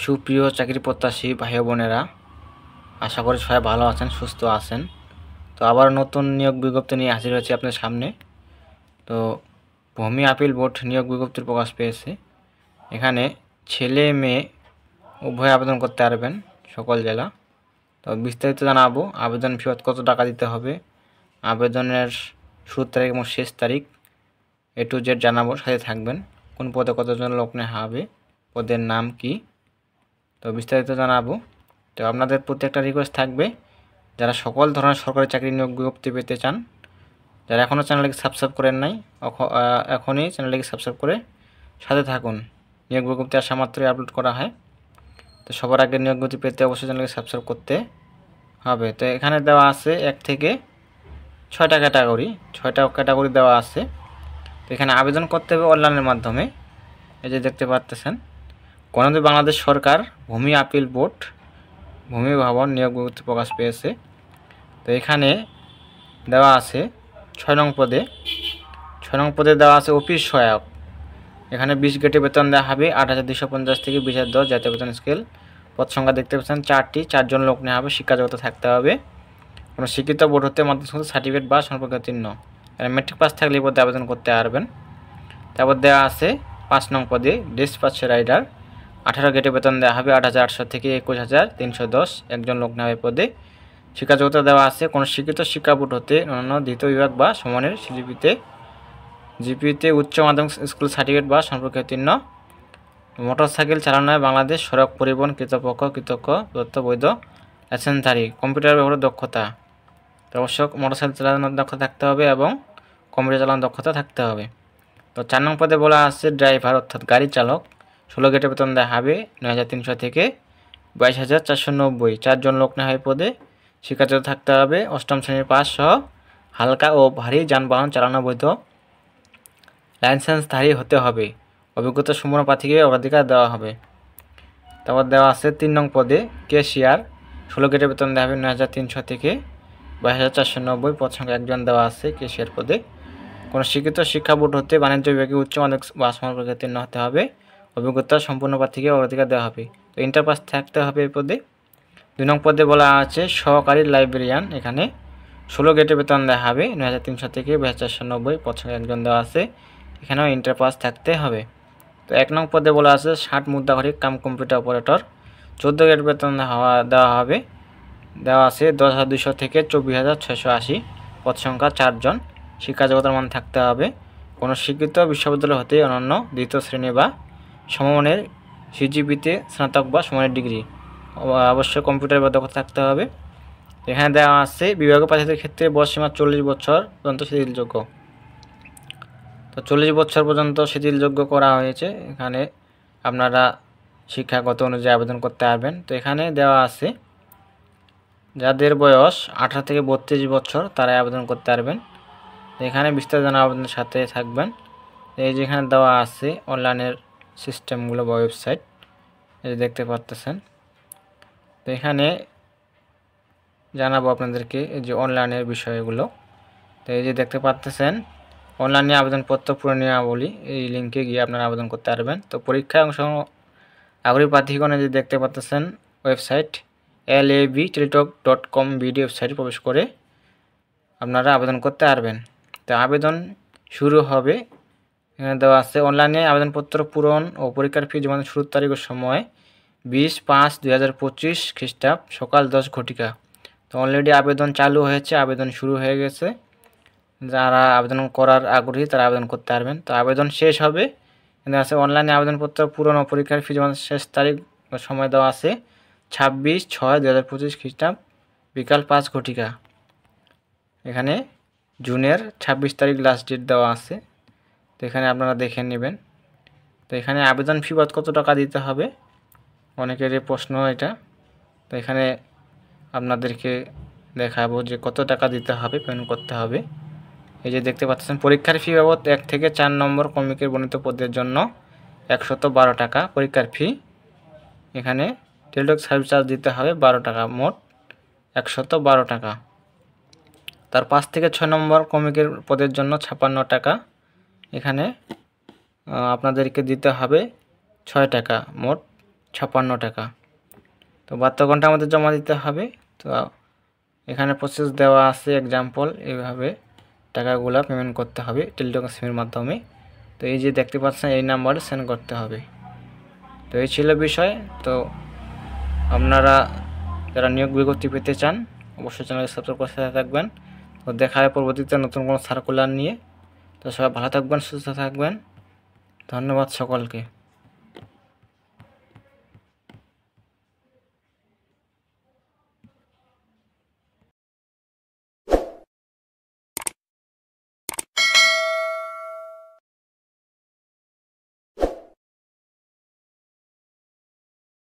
সুপ্রিয় চাকরি প্রত্যাশী ভাই বোনেরা, আশা করি সবাই ভালো আছেন, সুস্থ আছেন। তো আবার নতুন নিয়োগ বিজ্ঞপ্তি নিয়ে হাজির হয়েছি আপনার সামনে। তো ভূমি আপিল বোর্ড নিয়োগ বিজ্ঞপ্তির প্রকাশ পেয়েছে। এখানে ছেলে মেয়ে উভয় আবেদন করতে পারবেন, সকল জেলা। তো বিস্তারিত জানাবো, আবেদন ফি কত টাকা দিতে হবে, আবেদনের শুরুর তারিখ এবং শেষ তারিখ A to Z জানাবো, সাথে থাকবেন। কোন পদে কতজন লোক নেওয়া হবে, পদের নাম কি, তো বিস্তারিত জানাবো। তো আপনাদের প্রতি একটা রিকোয়েস্ট থাকবে, যারা সকল ধরনের সরকারি চাকরি নিয়োগ বিজ্ঞপ্তি পেতে চান, যারা এখনও চ্যানেলটিকে সাবস্ক্রাইব করেন নাই, এখনই চ্যানেলটিকে সাবস্ক্রাইব করে সাথে থাকুন। নিয়োগ বিজ্ঞপ্তি আসা মাত্রই আপলোড করা হয়। তো সবার আগে নিয়োগ বিজ্ঞপ্তি পেতে অবশ্যই চ্যানেলকে সাবস্ক্রাইব করতে হবে। তো এখানে দেওয়া আছে 1 থেকে 6টা ক্যাটাগরি, 6টা ক্যাটাগরি দেওয়া আছে। তো এখানে আবেদন করতে হবে অনলাইনের মাধ্যমে। এই যে দেখতে পাচ্ছেন, গণতন্ত্র বাংলাদেশ সরকার ভূমি আপিল বোর্ড ভূমি ভবন নিয়োগ বিজ্ঞপ্তি প্রকাশ পেয়েছে। তো এখানে দেওয়া আছে 6 নং পদে, 6 নং পদে দেওয়া আছে অফিস সহায়ক। এখানে 20 গ্রেডে বেতন দেওয়া হবে 8,250 থেকে 20,010 জাতীয় বেতন স্কেল। পদ সংখ্যা দেখতে পাচ্ছেন 4টি, 4 জন লোক নেওয়া হবে, শিক্ষাযোগ্যতা থাকতে হবে, কোনো শিক্ষিত বোর্ড হতে মাধ্যমিক সার্টিফিকেট বা সম্পর্কিত চিহ্ন, মেট্রিক পাস থাকলে এই পদে আবেদন করতে পারবেন। তারপর দেওয়া আছে 5 নং পদে ডিসপ্যাচ রাইডার, 18 গ্রেডে বেতন দেওয়া হবে 8,800 থেকে 21,310, একজন লোক নেওয়া পদে। শিক্ষাযোগ্যতা দেওয়া আছে কোনো শিক্ষিত শিক্ষা বোর্ড হতে অন্যান্য দ্বিতীয় বিভাগ বা সমানের জিপিতে উচ্চ মাধ্যমিক স্কুল সার্টিফিকেট বা সম্পর্কিত চিহ্ন, মোটরসাইকেল চালানোয় বাংলাদেশ সড়ক পরিবহন কৃতজ্ঞ বৈধ লাইসেন্সধারী, কম্পিউটার ব্যবহারের দক্ষতা। তো অবশ্যই মোটরসাইকেল চালানোর দক্ষতা থাকতে হবে এবং কম্পিউটার চালানোর দক্ষতা থাকতে হবে। তো 4 নং পদে বলা আছে ড্রাইভার অর্থাৎ গাড়ি চালক, 16 গ্রেডে বেতন দেওয়া হবে 9,300 থেকে 22,490, 4 জন লোক নেওয়া হয় পদে। শিক্ষাযোগ্যতা থাকতে হবে 8ম শ্রেণীর পাস সহ হালকা ও ভারী যানবাহন চালানো বৈধ লাইসেন্সধারী হতে হবে। অভিজ্ঞতা সম্পন্ন প্রার্থীকে অগ্রাধিকার দেওয়া হবে। তারপর দেওয়া আছে 3 নং পদে ক্যাশিয়ার, 16 গ্রেডে বেতন দেওয়া হবে 9,300 থেকে 22,490, পদ সংখ্যা 1 জন দেওয়া আছে ক্যাশিয়ার পদে। কোনো শিক্ষিত শিক্ষা বোর্ড হতে বাণিজ্য বিভাগে উচ্চ মাধ্যমিক বা সমমানের উত্তীর্ণ হতে হবে, অভিজ্ঞতা সম্পূর্ণ প্রার্থীকে অগ্রাধিকার দেওয়া হবে। তো ইন্টার পাস থাকতে হবে এই পদে। 2 নং পদে বলা আছে সহকারী লাইব্রেরিয়ান, এখানে 16 গ্রেডে বেতন দেওয়া হবে 9,300 থেকে 22,490, পদ সংখ্যা 1 জন দেওয়া আছে, এখানেও ইন্টার পাস থাকতে হবে। তো 1 নং পদে বলা আছে 60 মুদ্রাঘড়ি কাম কম্পিউটার অপারেটর, 14 গ্রেড বেতন দেওয়া হবে, দেওয়া আছে 10,200 থেকে 24,680, পদ সংখ্যা 4 জন, শিক্ষাযোগ্যতার মান থাকতে হবে কোনো শিক্ষিত বিশ্ববিদ্যালয় হতে অনন্য দ্বিতীয় শ্রেণী বা সমমানের সিজিপিতে স্নাতক বা সমানের ডিগ্রি, অবশ্যই কম্পিউটার দক্ষতা থাকতে হবে। এখানে দেওয়া আছে বিভাগীয় প্রার্থীদের ক্ষেত্রে বয়সসীমা 40 বছর পর্যন্ত শিথিলযোগ্য। তো 40 বছর পর্যন্ত শিথিলযোগ্য করা হয়েছে। এখানে আপনারা শিক্ষাগত অনুযায়ী আবেদন করতে পারবেন। তো এখানে দেওয়া আছে যাদের বয়স 18 থেকে 32 বছর তারাই আবেদন করতে পারবেন। এখানে বিস্তারিত আবেদনের সাথে থাকবেন। এই যেখানে দেওয়া আছে অনলাইনের সিস্টেমগুলো বা ওয়েবসাইট, এই দেখতে পাচ্ছেন। তো এখানে জানাবো আপনাদেরকে এই যে অনলাইনের বিষয়গুলো। তো এই যে দেখতে পাচ্ছেন অনলাইনে আবেদনপত্র পূরণীয়াবলী, এই লিঙ্কে গিয়ে আপনারা আবেদন করতে পারবেন। তো পরীক্ষায় অংশগ্রহণ আগ্রহী প্রার্থীগণে যে দেখতে পাচ্ছেন ওয়েবসাইট labtelitalk.com ভিডিও ওয়েবসাইটে প্রবেশ করে আপনারা আবেদন করতে পারবেন। তো আবেদন শুরু হবে, এখানে দেওয়া আছে অনলাইনে আবেদনপত্র পূরণ ও পরীক্ষার ফি জমা শুরুর তারিখ ও সময় 20/5/2025 খ্রিস্টাব্দ সকাল 10 ঘটিকা। তো অলরেডি আবেদন চালু হয়েছে, আবেদন শুরু হয়ে গেছে। যারা আবেদন করার আগ্রহী তারা আবেদন করতে পারবেন। তো আবেদন শেষ হবে, এখানে আছে অনলাইনে আবেদনপত্র পূরণ ও পরীক্ষার ফি জমা শেষ তারিখ ও সময় দেওয়া আছে 26/6/2025 খ্রিস্টাব্দ বিকাল 5 ঘটিকা। এখানে জুনের 26 তারিখ লাস্ট ডেট দেওয়া আছে। তো এখানে আপনারা দেখে নেবেন। তো এখানে আবেদন ফি কত টাকা দিতে হবে, অনেকেরই প্রশ্ন এটা। তো এখানে আপনাদেরকে দেখাবো যে কত টাকা দিতে হবে, পেমেন্ট করতে হবে। এই যে দেখতে পাচ্ছেন পরীক্ষার ফি বাবদ 1 থেকে 4 নম্বর ক্রমিকের বর্ণিত পদের জন্য 112 টাকা পরীক্ষার ফি। এখানে টেলিটক সার্ভিস চার্জ দিতে হবে 12 টাকা, মোট 112 টাকা। তার 5 থেকে 6 নম্বর ক্রমিকের পদের জন্য 56 টাকা, এখানে আপনাদেরকে দিতে হবে 6 টাকা, মোট 56 টাকা। তো 72 ঘন্টার মধ্যে জমা দিতে হবে। তো এখানে প্রসেস দেওয়া আছে এক্সাম্পল, এইভাবে টাকাগুলো পেমেন্ট করতে হবে টেলিটক সিমের মাধ্যমে। তো এই যে দেখতে পাচ্ছেন এই নাম্বারে সেন্ড করতে হবে। তো এই ছিল বিষয়। তো আপনারা যারা নিয়োগ বিজ্ঞপ্তি পেতে চান অবশ্যই চ্যানেলকে সাবস্ক্রাইব করে সাথে থাকবেন। তো দেখা হয় পরবর্তীতে নতুন কোনো সার্কুলার নিয়ে। তো সবাই ভালো থাকবেন, সুস্থ থাকবেন। ধন্যবাদ সকলকে।